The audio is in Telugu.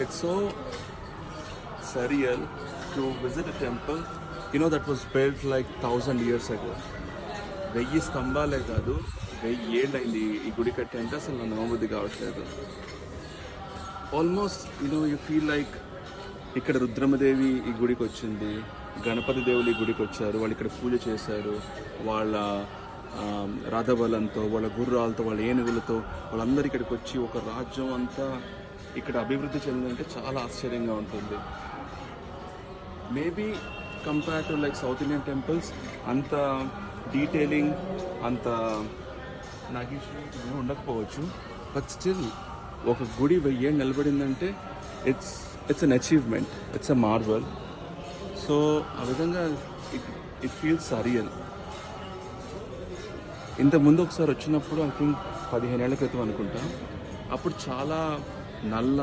It's so surreal to visit a temple, that was built like 1,000 years ago. 1000 స్తంభాలే కాదు, 1000 ఏళ్ళైంది ఈ గుడి కట్టి అంటే అసలు నా నమ్మబుద్ధి కావట్లేదు. ఆల్మోస్ట్ యూ ఫీల్ లైక్ ఇక్కడ రుద్రమదేవి ఈ గుడికి వచ్చింది, గణపతి దేవులు ఈ గుడికి వచ్చారు, వాళ్ళు ఇక్కడ పూజ చేశారు. వాళ్ళ రథబలంతో, వాళ్ళ గుర్రాలతో, వాళ్ళ ఏనుగులతో వాళ్ళందరూ ఇక్కడికి వచ్చి ఒక రాజ్యం అంతా ఇక్కడ అభివృద్ధి చెందిందంటే చాలా ఆశ్చర్యంగా ఉంటుంది. Maybe compare to like south Indian temples అంత డీటెయిలింగ్, అంత నాకు ఉండకపోవచ్చు. బట్ స్టిల్ ఒక గుడి 1000 ఏళ్ళు నిలబడిందంటే it's an achievement, it's a marvel. So ఆ విధంగా ఇట్ ఫీల్స్ సరియల్. ఇంతకుముందు ఒకసారి వచ్చినప్పుడు ఐ థింక్ 15 ఏళ్ల క్రితం అనుకుంటా, అప్పుడు చాలా నల్ల